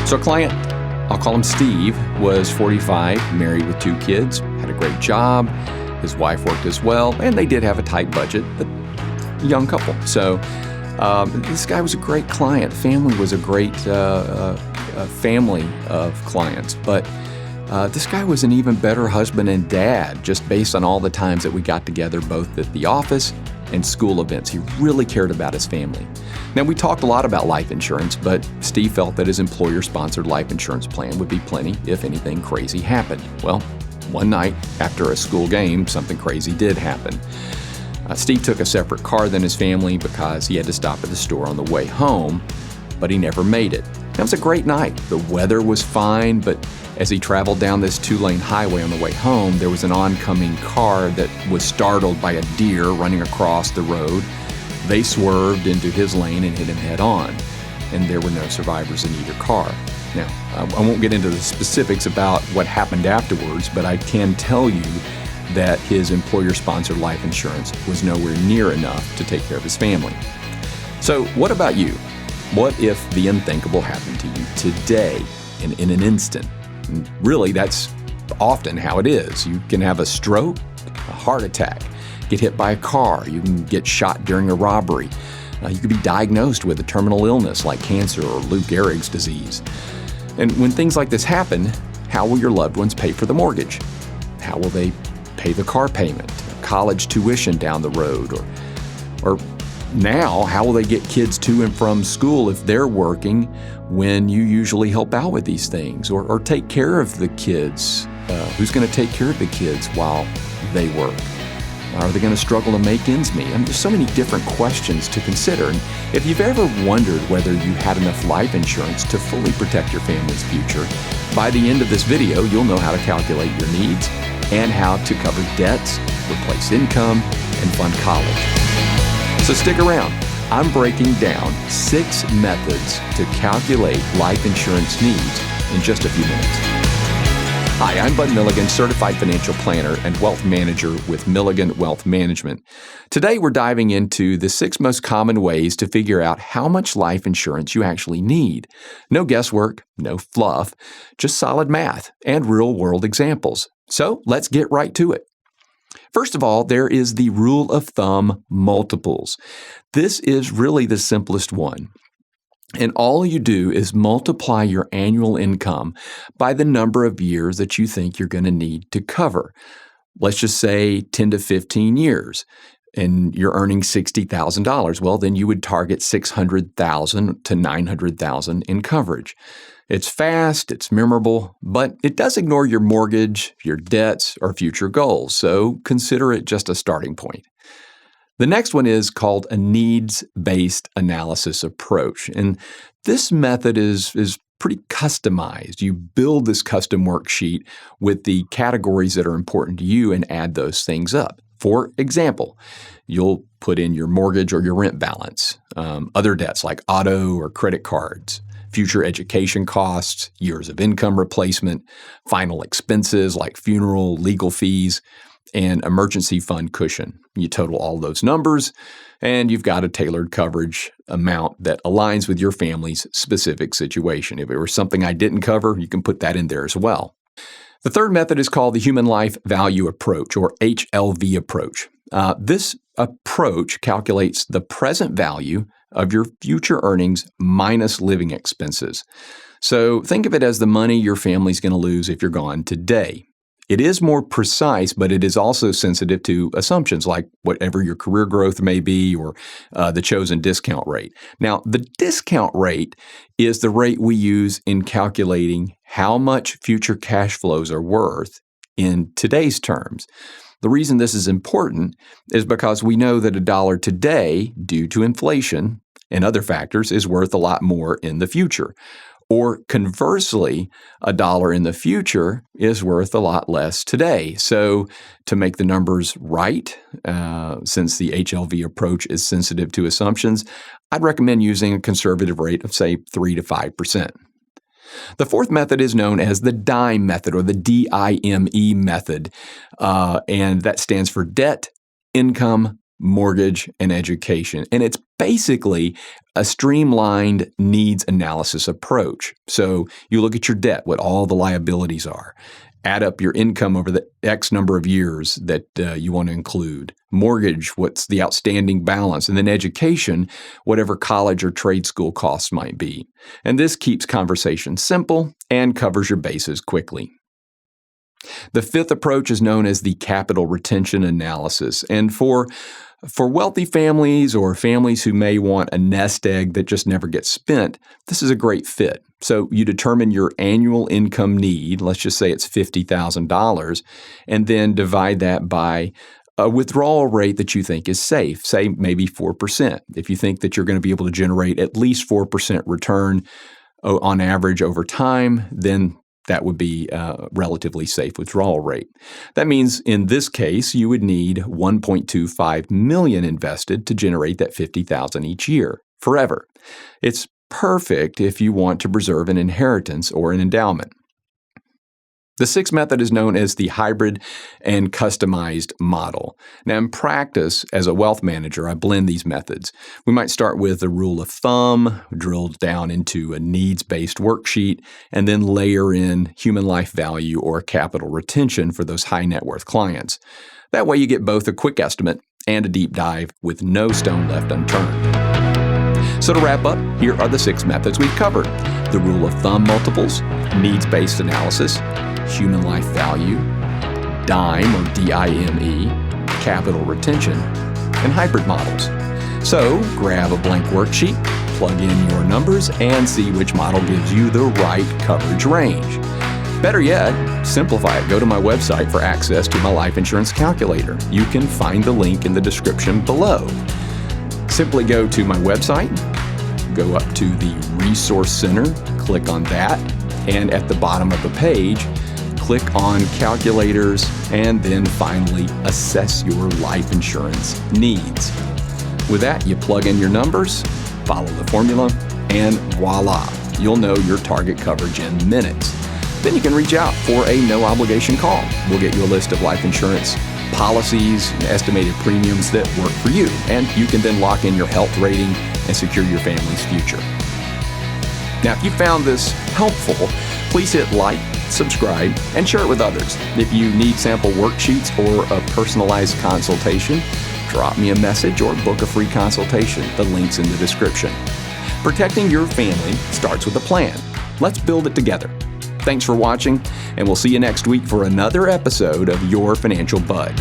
So a client, I'll call him Steve, was 45, married with 2 kids, had a great job. His wife worked as well, and they did have a tight budget, but a young couple. So this guy was a great client. Family was a great family of clients. But this guy was an even better husband and dad, just based on all the times that we got together, both at the office and school events. He really cared about his family. Now, we talked a lot about life insurance, but Steve felt that his employer-sponsored life insurance plan would be plenty if anything crazy happened. Well, one night after a school game, something crazy did happen. Steve took a separate car than his family because he had to stop at the store on the way home, but he never made it. That was a great night. The weather was fine, but as he traveled down this 2-lane highway on the way home, there was an oncoming car that was startled by a deer running across the road. They swerved into his lane and hit him head on, and there were no survivors in either car. Now, I won't get into the specifics about what happened afterwards, but I can tell you that his employer-sponsored life insurance was nowhere near enough to take care of his family. So what about you? What if the unthinkable happened to you today in an instant? And really, that's often how it is. You can have a stroke, a heart attack, get hit by a car, you can get shot during a robbery. You could be diagnosed with a terminal illness like cancer or Lou Gehrig's disease. And when things like this happen, how will your loved ones pay for the mortgage? How will they pay the car payment, college tuition down the road? Or now, how will they get kids to and from school if they're working when you usually help out with these things? Or take care of the kids? Who's going to take care of the kids while they work? Are they going to struggle to make ends meet? I mean, there's so many different questions to consider. And if you've ever wondered whether you had enough life insurance to fully protect your family's future, by the end of this video, you'll know how to calculate your needs and how to cover debts, replace income, and fund college. So stick around. I'm breaking down 6 methods to calculate life insurance needs in just a few minutes. Hi, I'm Bud Milligan, Certified Financial Planner and Wealth Manager with Milligan Wealth Management. Today, we're diving into the 6 most common ways to figure out how much life insurance you actually need. No guesswork, no fluff, just solid math and real-world examples. So let's get right to it. First of all, there is the rule of thumb multiples. This is really the simplest one. And all you do is multiply your annual income by the number of years that you think you're going to need to cover. Let's just say 10 to 15 years, and you're earning $60,000. Well, then you would target $600,000 to $900,000 in coverage. It's fast, it's memorable, but it does ignore your mortgage, your debts, or future goals. So consider it just a starting point. The next one is called a needs-based analysis approach. And this method is pretty customized. You build this custom worksheet with the categories that are important to you and add those things up. For example, you'll put in your mortgage or your rent balance, other debts like auto or credit cards, future education costs, years of income replacement, final expenses like funeral, legal fees, and emergency fund cushion. You total all those numbers, and you've got a tailored coverage amount that aligns with your family's specific situation. If it were something I didn't cover, you can put that in there as well. The third method is called the Human Life Value Approach, or HLV approach. This approach calculates the present value of your future earnings minus living expenses. So think of it as the money your family's going to lose if you're gone today. It is more precise, but it is also sensitive to assumptions like whatever your career growth may be or the chosen discount rate. Now, the discount rate is the rate we use in calculating how much future cash flows are worth in today's terms. The reason this is important is because we know that $1 today, due to inflation and other factors, is worth a lot more in the future. Or conversely, $1 in the future is worth a lot less today. So to make the numbers right, since the HLV approach is sensitive to assumptions, I'd recommend using a conservative rate of, say, 3 to 5%. The fourth method is known as the DIME method, or the DIME method, and that stands for debt, income, mortgage, and education. And it's basically a streamlined needs analysis approach. So you look at your debt, what all the liabilities are. Add up your income over the X number of years that you want to include. Mortgage, what's the outstanding balance? And then education, whatever college or trade school costs might be. And this keeps conversation simple and covers your bases quickly. The fifth approach is known as the capital retention analysis. And for wealthy families or families who may want a nest egg that just never gets spent, this is a great fit. So you determine your annual income need, let's just say it's $50,000, and then divide that by a withdrawal rate that you think is safe, say maybe 4%. If you think that you're going to be able to generate at least 4% return on average over time, then that would be a relatively safe withdrawal rate. That means in this case, you would need $1.25 million invested to generate that $50,000 each year, forever. It's perfect if you want to preserve an inheritance or an endowment. The sixth method is known as the hybrid and customized model. Now, in practice, as a wealth manager, I blend these methods. We might start with the rule of thumb, drill down into a needs-based worksheet, and then layer in human life value or capital retention for those high net worth clients. That way you get both a quick estimate and a deep dive with no stone left unturned. So to wrap up, here are the 6 methods we've covered: the rule of thumb multiples, needs-based analysis, human life value, DIME or D-I-M-E, capital retention, and hybrid models. So grab a blank worksheet, plug in your numbers, and see which model gives you the right coverage range. Better yet, simplify it. Go to my website for access to my life insurance calculator. You can find the link in the description below. Simply go to my website, go up to the Resource Center, click on that, and at the bottom of the page, click on Calculators, and then finally assess your life insurance needs. With that, you plug in your numbers, follow the formula, and voila, you'll know your target coverage in minutes. Then you can reach out for a no-obligation call. We'll get you a list of life insurance policies and estimated premiums that work for you, and you can then lock in your health rating and secure your family's future. Now, if you found this helpful, please hit like, subscribe, and share it with others. If you need sample worksheets or a personalized consultation, drop me a message or book a free consultation. The link's in the description. Protecting your family starts with a plan. Let's build it together. Thanks for watching, and we'll see you next week for another episode of Your Financial Bud.